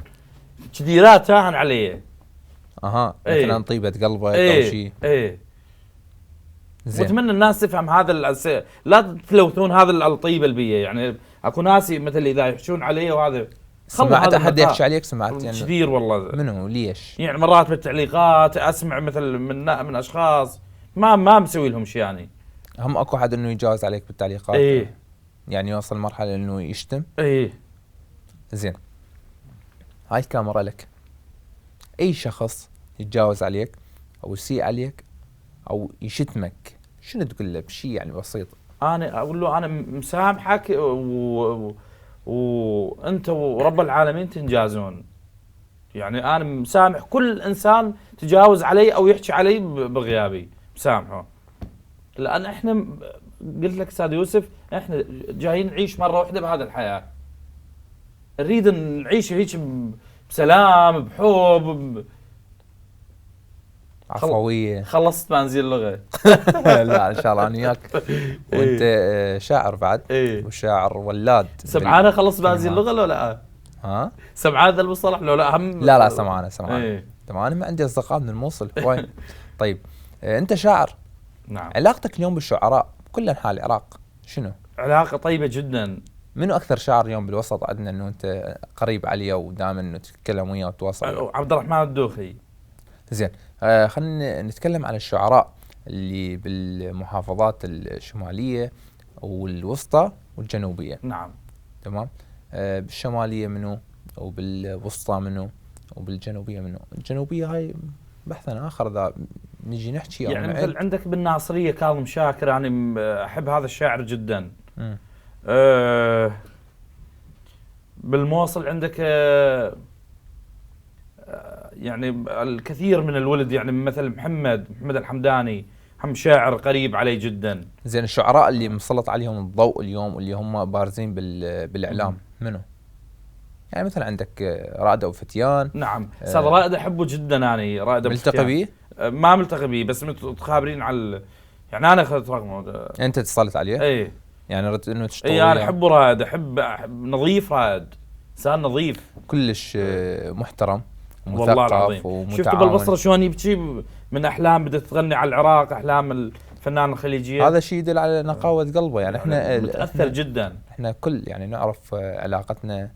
كثيرات تاهن علي. اها إيه. مثلا طيبة قلبك او ايه شيء. ايه. زين. واتمنى الناس تفهم هذا لا تلوثون هذا الطيبه البيئه، يعني اكو ناس مثل اذا يحشون علي وهذا. سمعت احد يحكي عليك؟ سمعت يعني كثير والله. منو ليش؟ يعني مرات بالتعليقات اسمع مثل من اشخاص ما مسوي لهم شيء يعني. هم اكو حد انه يجاوز عليك بالتعليقات؟ ايه. يعني يوصل مرحلة انه يشتم؟ ايه. زين، هاي الكاميرا لك. اي شخص يتجاوز عليك او يسيء عليك او يشتمك، شنو تقول له بشيء يعني بسيط؟ انا اقول له انا مسامحك وانت ورب العالمين تنجازون. يعني انا مسامح كل انسان تجاوز علي او يحكي علي بغيابي، مسامحه. لان احنا قلت لك استاذ يوسف، احنا جايين نعيش مره واحده بهذه الحياه، نريد نعيش هيك بسلام بحب عفوية. خلصت بنزين اللغه. لا ان شاء الله انا وياك. وانت شاعر بعد. ايه. وشاعر ولاد. سمعانه خلصت بنزين اللغه لو لا؟ ها؟ سمعان ذا المصطلح لو لا؟ هم لا سمعانه. ايه. تمام. انا ما عندي اصدقاء من الموصل وايد. طيب انت شاعر. نعم. علاقتك اليوم بالشعراء بكل انحاء العراق شنو؟ علاقه طيبه جدا. منو اكثر شاعر اليوم بالوسط عندنا انه انت قريب عليه ودائما انه تتكلم وياه وتواصل؟ عبد الرحمن الدوخي. زين. خلينا نتكلم عن الشعراء اللي بالمحافظات الشمالية والوسطى والجنوبية. نعم. تمام. بالشمالية منو، وبالوسطى منو، وبالجنوبية منو؟ الجنوبية هاي بحثا آخر إذا نجي نحكي أو يعني نعد. مثل عندك بالناصرية كاظم شاكر، يعني أحب هذا الشاعر جدا. بالموصل عندك يعني الكثير من الولد، يعني مثل محمد الحمداني، هم شاعر قريب علي جدا. زين، الشعراء اللي مسلط عليهم الضوء اليوم واللي هم بارزين بالإعلام منو؟ يعني مثلا عندك رائد أبو فتيان. نعم. استاذ رائد احبه جدا، يعني رائد أبو ملتقي بيه؟ ما ملتقي بيه، بس متخابرين على يعني انا اخذت رقمه. انت اتصلت عليه؟ ايه. يعني ردت انه تشتغل؟ اي انا احبه رائد، احب نظيف رائد، انسان نظيف كلش محترم والله ومثقف العظيم. ومتعاون. شفته بالبصره شلون يبكي من احلام بدها تغني على العراق، احلام الفنان الخليجيه. هذا شيء يدل على نقاوة قلبه. يعني احنا متاثر جدا. احنا كل يعني نعرف علاقتنا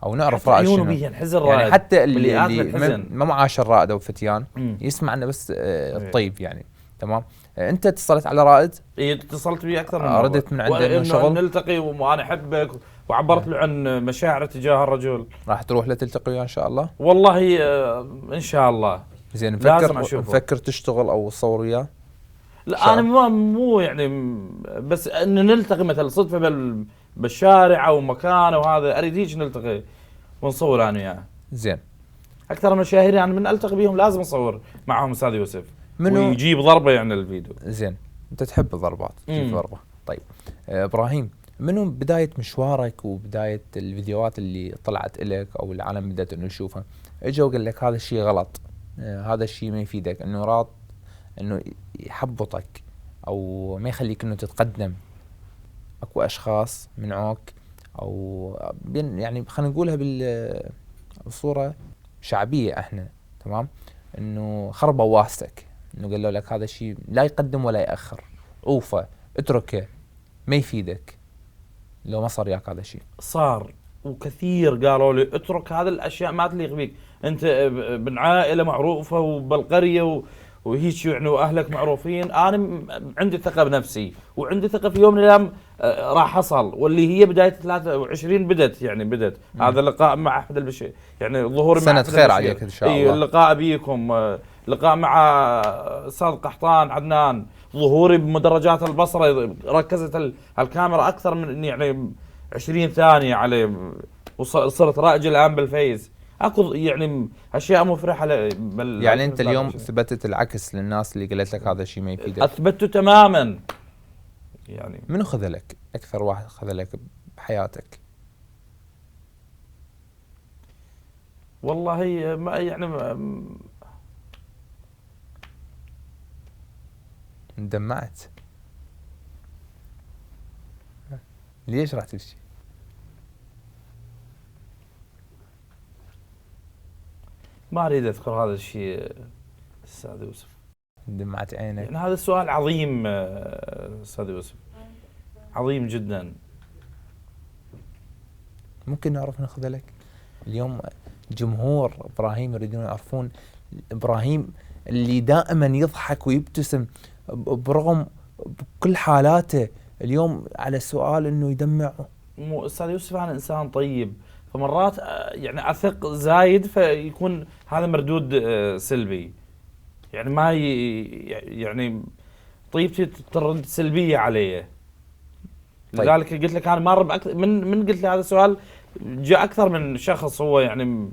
او نعرف رائد رائد شنو شنو. ينحزن يعني رائد، حتى اللي ما معاشر رائد او فتيان يسمع عنه بس الطيب يعني. تمام. انت اتصلت على رائد؟ اي اتصلت بيه اكثر من مرة. ردت من عنده انه شغل نلتقي وانا احبك، وعبرت له عن مشاعري تجاه الرجل. راح تروح لتلتقي وياه ان شاء الله؟ والله ان شاء الله. زين. مفكر تشتغل او تصور وياه؟ لا انا مو يعني بس ان نلتقي مثلا صدفه بالشارع او مكان، وهذا اريد هيك نلتقي ونصور انا وياه. زين. اكثر المشاهير يعني من التقي بهم لازم اصور معهم استاذ يوسف، ويجيب ضربه يعني الفيديو. زين. انت تحب الضربات، تجيب ضربه. طيب ابراهيم، منو بداية مشوارك وبداية الفيديوهات اللي طلعت إلك أو العالم بدأت إنه يشوفها، إجا وقال لك هذا الشيء غلط، هذا الشيء ما يفيدك، إنه راد إنه يحبطك أو ما يخليك إنه تتقدم؟ أكو أشخاص منعوك أو يعني خلينا نقولها بصورة شعبية إحنا، تمام، إنه خربوا واسطك، إنه قالوا لك هذا الشيء لا يقدم ولا يأخر، أوفى اتركه ما يفيدك لو ما صار ياك هذا الشيء. صار وكثير قالوا لي اترك هذه الاشياء ما تليق بيك، انت ابن عائله معروفه وبالقريه وهيك يعني واهلك معروفين. انا عندي ثقه بنفسي وعندي ثقه في يوم من الايام راح اصل، واللي هي بدايه 23 بدت هذا اللقاء مع احمد البشير، يعني ظهوري مع سنة خير عليك ان شاء الله. اللقاء بيكم، لقاء مع استاذ قحطان عدنان، ظهوري بمدرجات البصره ركزت الكاميرا اكثر من يعني 20 ثانيه عليه، وصرت رائج الان بالفيز. اكو يعني اشياء مفرحه يعني انت اليوم ثبتت العكس للناس اللي قالت لك هذا الشيء ما يفيدك. اثبته تماما. يعني منو خذلك اكثر واحد خذلك بحياتك؟ والله ما يعني اندمعت ليش راح تمشي؟ ما اريد اذكر هذا الشيء استاذ يوسف. دمعت عينك. يعني هذا السؤال عظيم استاذ يوسف، عظيم جدا. ممكن نعرف من خذلك؟ اليوم جمهور ابراهيم يريدون يعرفون ابراهيم اللي دائما يضحك ويبتسم برغم بكل حالاته، اليوم على سؤال انه يدمع. مو استاذ يوسف انا انسان طيب، فمرات يعني اثق زايد فيكون هذا مردود سلبي، يعني ما يعني طيبتي ترد سلبيه علي. طيب. لذلك قلت لك انا مر من قلت لي هذا السؤال جاء اكثر من شخص، هو يعني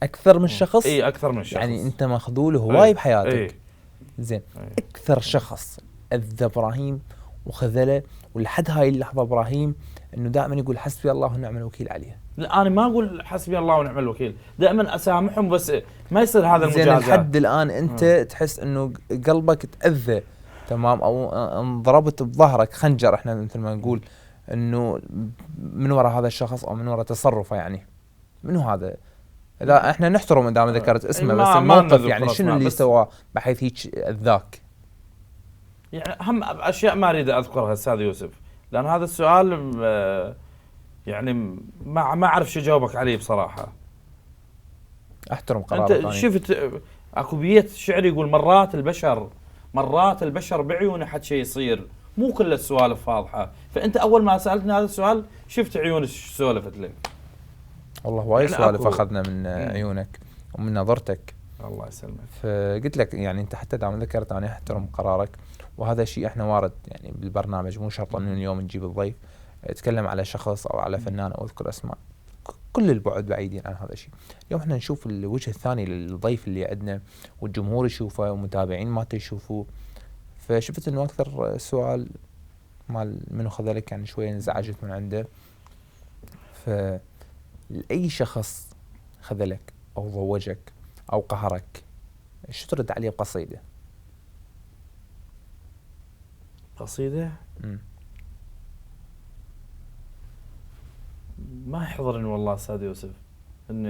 اكثر من شخص. اي اكثر من شخص، يعني انت مخذول هواي بحياتك. أي. زين. اكثر شخص اذى ابراهيم وخذله ولحد هاي اللحظه ابراهيم انه دائما يقول حسبي الله ونعم الوكيل عليه. لا انا ما اقول حسبي الله ونعم الوكيل، دائما اسامحهم بس ما يصير هذا المجازات. زين لحد الان انت تحس انه قلبك تاذى، تمام، او انضربت بظهرك خنجر، احنا مثل ما نقول، انه من وراء هذا الشخص او من وراء تصرفه، يعني منو هذا؟ لا احنا نحترم دام ذكرت اسمه، بس الموقف يعني شنو اللي سواه بحيث هيك اذاك؟ يعني اهم اشياء ما اريد اذكرها استاذ يوسف، لان هذا السؤال يعني ما اعرف شو اجاوبك عليه بصراحه. احترم قرارك. انت شفت اكو بيت شعر يقول مرات البشر بعيونه حد شيء يصير، مو كل السوالف واضحه، فانت اول ما سالتني هذا السؤال شفت عيونك شو سولفت لك. والله وايد يعني سوالف اخذنا من عيونك ومن نظرتك. الله يسلمك. فقلت لك يعني انت حتى دام ذكرت انا احترم قرارك، وهذا شيء احنا وارد يعني بالبرنامج، مو شرط انه اليوم نجيب الضيف يتكلم على شخص او على فنان او اذكر اسماء، كل البعد بعيدين عن هذا الشيء. اليوم احنا نشوف الوجه الثاني للضيف اللي عندنا والجمهور يشوفه ومتابعين مالته يشوفوه. فشفت انه اكثر سؤال مال منو خذلك يعني شويه انزعجت من عنده. فأي شخص خذلك او ضوجك او قهرك شو ترد عليه بقصيده؟ قصيده؟ ما يحضرني والله استاذ يوسف اني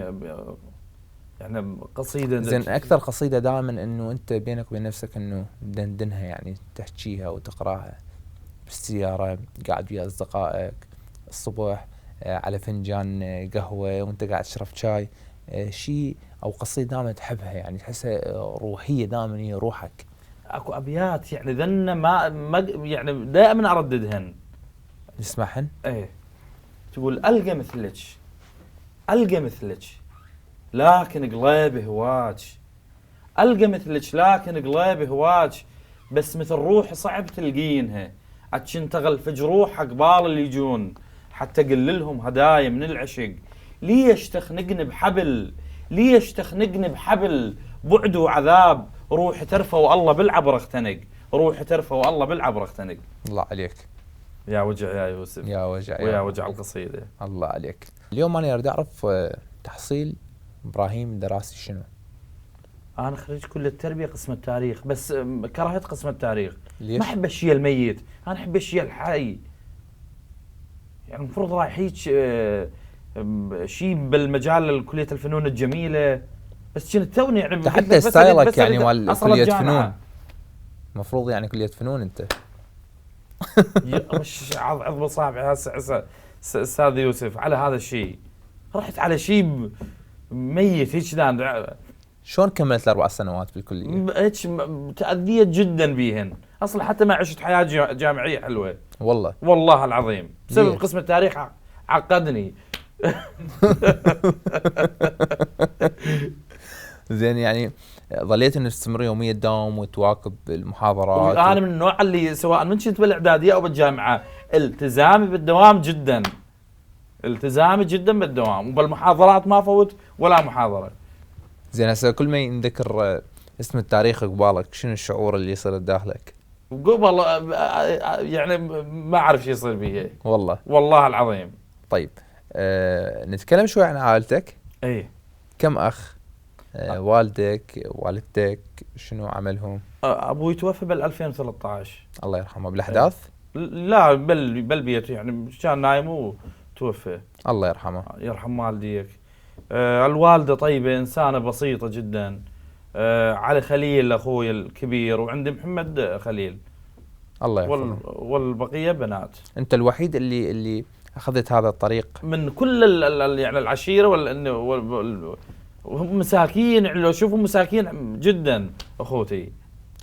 يعني قصيده. زين اكثر قصيده دائما انه انت بينك وبين نفسك انه تدندنها، يعني تحكيها وتقراها بالسياره قاعد ويا اصدقائك الصبح على فنجان قهوه وانت قاعد تشرب شاي، شيء او قصيده دائما تحبها، يعني تحسها روحيه دائما هي روحك. اكو ابيات يعني ذن ما يعني دائما ارددهن. نسمعهن؟ ايه. تقول القى مثلك لكن قلبي هواج، القى مثلك لكن قلبي هواج، بس مثل روحي صعب تلقينها، اتشنتغل في جروح قبال اللي يجون، حتى قللهم هدايا من العشق، ليش تخنقني بحبل بعد وعذاب، روحي ترفى والله بالعبر اختنق، الله عليك. يا وجع يا يوسف، يا وجع ويا وجع القصيدة. الله عليك. اليوم أنا أريد أعرف تحصيل إبراهيم الدراسي شنو؟ أنا خريج كلية التربية قسم التاريخ، بس كرهت قسم التاريخ. ليش؟ ما أحب الشيء الميت، أنا أحب الشيء الحي. يعني المفروض رايح هيك شيء بالمجال كلية الفنون الجميلة، بس كنت توني يعني حتى ستايلك يعني مال كلية فنون، المفروض يعني كلية فنون أنت. مش عض بصابعي هسه استاذ يوسف على هذا الشيء، رحت على شيء ميت هيك دان. شلون كملت ال4 سنوات بالكلية؟ هيك تأذيت جدا بيهن، اصلا حتى ما عشت حياة جامعية حلوة والله العظيم، بسبب قسم التاريخ عقدني. زين، يعني ظليت انه تستمر يوميا تداوم وتواكب المحاضرات انا من النوع اللي سواء من كنت بالاعداديه او بالجامعه التزامي بالدوام جدا، التزامي جدا بالدوام، وبالمحاضرات ما فوت ولا محاضره. زين، هسه كل ما ينذكر اسم التاريخ قبالك شنو الشعور اللي يصير داخلك؟ قبل يعني ما اعرف شو يصير بيه والله العظيم. طيب نتكلم شوي عن عائلتك. ايه، كم اخ؟ والدك والدتك شنو عملهم؟ ابوي توفى بال 2013 الله يرحمه. بالاحداث؟ لا بالبيت، يعني كان نايم وتوفى. الله يرحمه. يرحم والديك. الوالده طيبه، انسانه بسيطه جدا. علي خليل اخوي الكبير، وعندي محمد خليل. الله يرحمه. والبقيه بنات. انت الوحيد اللي اخذت هذا الطريق من كل يعني العشيره، وهم مساكين، يعني لو شوفوا مساكين جدا اخوتي.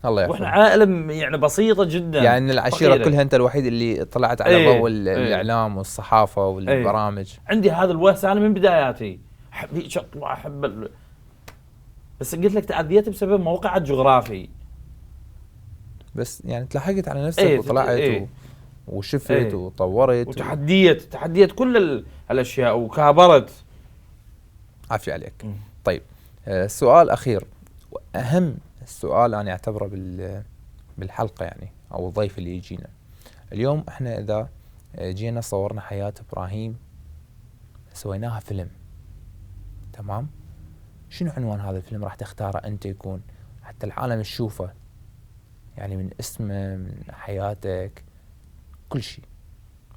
الله يرحمه. واحنا عائله يعني بسيطه جدا، يعني العشيره فقيرة. كلها انت الوحيد اللي طلعت على ضوء الاعلام والصحافه والبرامج. عندي هذا الوهس انا من بداياتي، احب بس قلت لك تأذيت بسبب موقع الجغرافي. بس يعني تلحقت على نفسك وطلعت وشفت وطورت وتحديت كل الاشياء وكابرت. عافية عليك. طيب السؤال الاخير واهم السؤال انا اعتبره بالحلقه، يعني او الضيف اللي يجينا اليوم، احنا اذا جينا صورنا حياه ابراهيم سويناها فيلم، تمام؟ شنو عنوان هذا الفيلم راح تختاره انت يكون حتى العالم تشوفه؟ يعني من اسمه، من حياتك، كل شيء.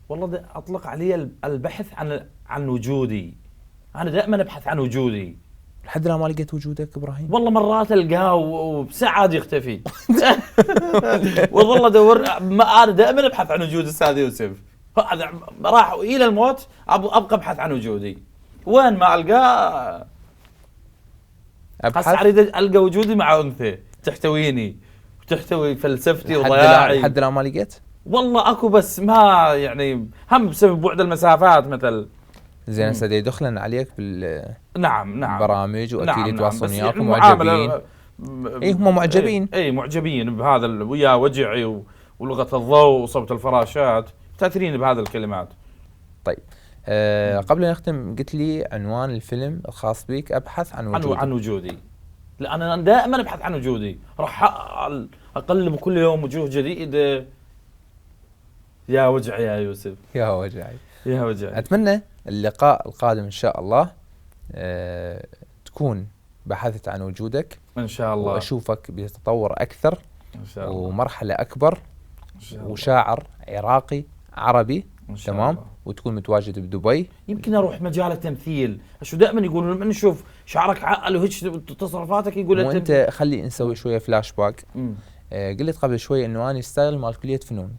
والله ده اطلق علي البحث عن وجودي. انا دائما ابحث عن وجودي لحد الان ما لقيت وجودك ابراهيم. والله مرات القاه وبساعات يختفي. وظل ادور. انا دائما ابحث عن وجود استاذ يوسف. هذا راح الى الموت ابقى ابحث عن وجودي، وين ما القاه ابحث. اريد القى وجودي مع انثى تحتويني وتحتوي فلسفتي وضياعي. لحد الان ما لقيت؟ والله اكو، بس ما يعني هم بسبب بعد المسافات مثل. زين، هسه يدخلن عليك بال نعم برامج، واكيد يتواصلون وياكم معجبين. هم معجبين. معجبين بهذا ويا وجعي ولغه الضوء وصوت الفراشات، متاثرين بهذا الكلمات. طيب قبل ان نختم، قلت لي عنوان الفيلم الخاص بك ابحث عن وجودي. عن وجودي، لان انا دائما ابحث عن وجودي. راح اقلب كل يوم وجوه جديده. يا وجعي يا يوسف، يا وجعي يا وجعي. اتمنى اللقاء القادم ان شاء الله تكون بحثت عن وجودك ان شاء الله، واشوفك بتطور اكثر ان شاء الله، ومرحله اكبر ان شاء الله، وشاعر عراقي عربي تمام الله. وتكون متواجد بدبي. يمكن اروح مجال التمثيل. شو دائما يقولون لما نشوف شعرك عقل وهيك تصرفاتك يقول وانت خلي نسوي شويه فلاش باك. قلت قبل شوي انه انا ستايل مال كليه فنون.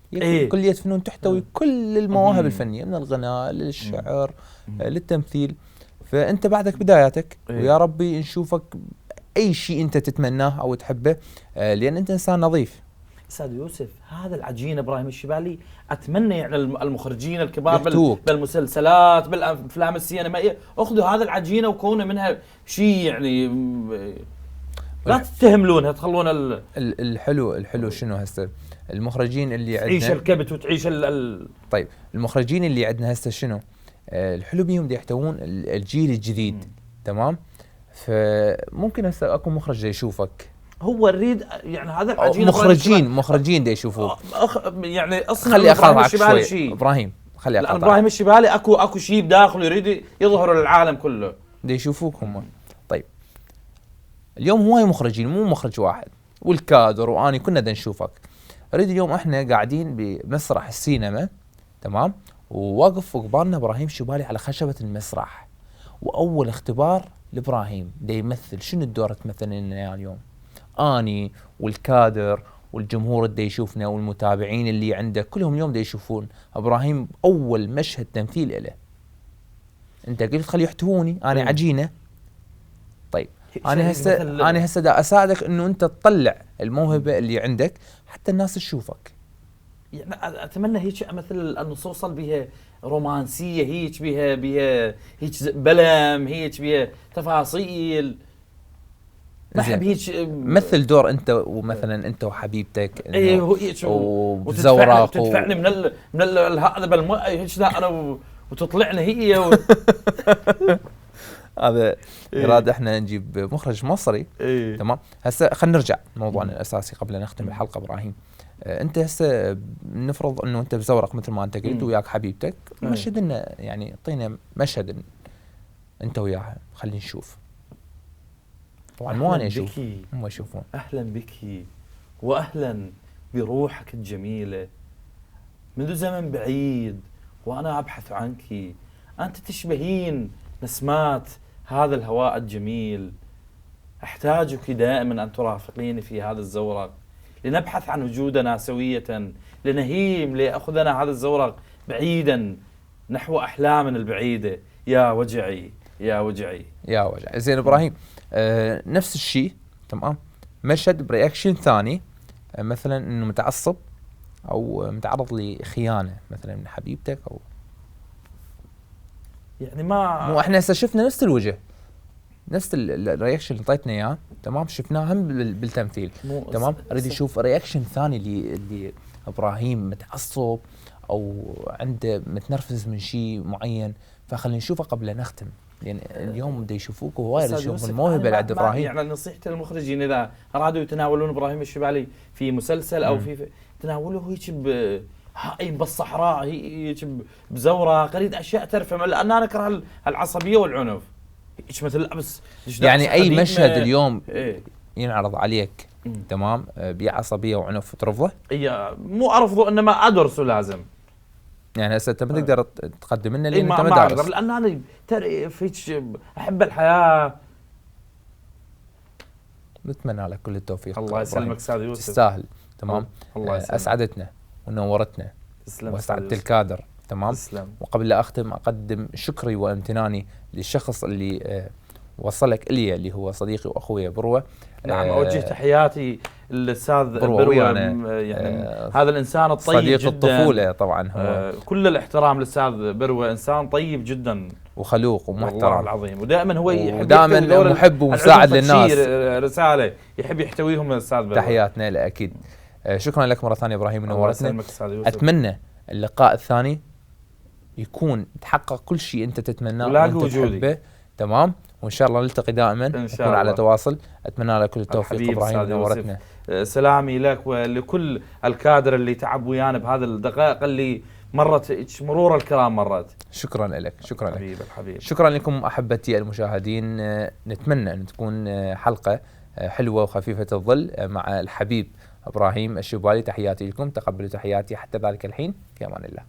كليه فنون تحتوي كل المواهب الفنيه، من الغناء للشعر للتمثيل. فانت بعدك بداياتك، ويا ربي نشوفك اي شيء انت تتمناه او تحبه، لان انت انسان نظيف. استاذ يوسف، هذا العجين ابراهيم الشبالي اتمنى يعني المخرجين الكبار بالمسلسلات بالافلام السينمائيه اخذوا هذا العجينه وكونوا منها شيء، يعني لا تتهملونها، تخلون الحلو شنو هسه المخرجين اللي عندنا تعيش الكبت وتعيش طيب المخرجين اللي عندنا هسه شنو الحلو بيهم؟ دي يحتوون الجيل الجديد. تمام. فممكن هسه اكو مخرج يشوفك هو يريد يعني هذا أو العجين مخرجين دا يشوفوه. يعني اصلا خلي إبراهيم اخاطعك الشبالي شوي ابراهيم، خلي لأن اقاطعك. ابراهيم الشبالي اكو شيء بداخله يريد يظهر للعالم كله. دا يشوفوك هم. طيب اليوم هواي مخرجين، مو مخرج واحد، والكادر واني كنا دا نشوفك. اريد اليوم احنا قاعدين بمسرح السينما، تمام، وواقف قبالنا ابراهيم الشبالي على خشبة المسرح، واول اختبار لابراهيم دا يمثل. شنو الدور تمثل لنا اياه اليوم؟ اني والكادر والجمهور اللي يشوفنا والمتابعين اللي عنده كلهم اليوم دا يشوفون ابراهيم اول مشهد تمثيل له. انت قلت خلي يحتووني انا عجينه. طيب انا هسه دا اساعدك انه انت تطلع الموهبه اللي عندك حتى الناس تشوفك. يعني اتمنى هيك مثل انه توصل بها رومانسيه، هيك بها هيك بلم، هيك بها تفاصيل. ما احب هيك مثل دور انت ومثلا انت وحبيبتك وبزورق وتدفعني من هذا هيك انا وتطلعنا هي هذا يراد احنا نجيب مخرج مصري. تمام. هسه خلينا نرجع موضوعنا الاساسي قبل ان نختم الحلقه. ابراهيم انت هسه نفرض انه انت بزورق مثل ما انت قلت وياك حبيبتك، مشهد لنا يعني اعطينا مشهد انت وياها خلينا نشوف. طبعا مو انا اشوف، هم يشوفون. اهلا بك واهلا بروحك الجميله، منذ زمن بعيد وانا ابحث عنك، انت تشبهين نسمات هذا الهواء الجميل، احتاجك دائما ان ترافقيني في هذا الزورق لنبحث عن وجودنا سويه، لنهيم ليأخذنا هذا الزورق بعيدا نحو احلامنا البعيده. يا وجعي يا وجعي يا وجعي. زين ابراهيم، نفس الشيء، تمام، مشهد برياكشن ثاني، مثلا انه متعصب او متعرض لخيانه مثلا من حبيبتك، او يعني ما مو احنا هسه شفنا نفس الوجه، نفس الرياكشن اللي اعطيتنا اياه، تمام، شفناه هم بالتمثيل، تمام. اريد اشوف رياكشن ثاني اللي ابراهيم متعصب او عنده متنرفز من شيء معين، فخلينا نشوفه قبل نختم، لان اليوم بده يشوفوك وهواي يشوفون الموهبه اللي عند ابراهيم. يعني نصيحتي للمخرجين اذا ارادوا يتناولون ابراهيم الشبالي في مسلسل او في تناولوه هيك هاي بالصحراء، هيك بزورق، اريد اشياء ترفع، لان انا اكره العصبيه والعنف. هيك مثل لابس يعني اي مشهد اليوم ينعرض عليك، تمام، بعصبيه وعنف ترفضه؟ مو ارفضه، انما ادرسه لازم. يعني هسه انت ما تقدر تقدم لنا لان انت ما دارس. اقدر، لان انا تعرف هيك احب الحياه. نتمنى لك كل التوفيق. الله يسلمك استاذ يوسف، تستاهل. تمام. الله يسلمك. اسعدتنا ونورتنا واسعدت الكادر. تمام. تسلم. وقبل لا اختم اقدم شكري وامتناني للشخص اللي وصلك الي، اللي هو صديقي واخوي بروه. نعم، اوجه تحياتي للاستاذ بروه، يعني هذا الانسان الطيب صديق جدا، الطفوله طبعا. هو كل الاحترام للاستاذ بروه، انسان طيب جدا وخلوق ومحترم والله العظيم، ودائما هو يحب ودائما محب ومساعد للناس. رساله يحب يحتويهم الاستاذ بروه. تحياتنا له اكيد. شكرا لك مره ثانيه ابراهيم، نورتنا. اتمنى اتمنى اللقاء الثاني يكون تحقق كل شيء انت تتمناه وانت تحبه، تمام، وان شاء الله نلتقي دائما نكون على تواصل. اتمنى لك كل التوفيق ابراهيم، نورتنا. سلامي لك ولكل الكادر اللي تعب ويانا بهذه الدقائق اللي مرت مرور الكرام مرات. شكرا لك، شكرا حبيب الحبيب. شكرا لكم احبتي المشاهدين. نتمنى ان تكون حلقه حلوه وخفيفه الظل مع الحبيب ابراهيم الشبالي. تحياتي لكم، تقبلوا تحياتي حتى ذلك الحين، في امان الله.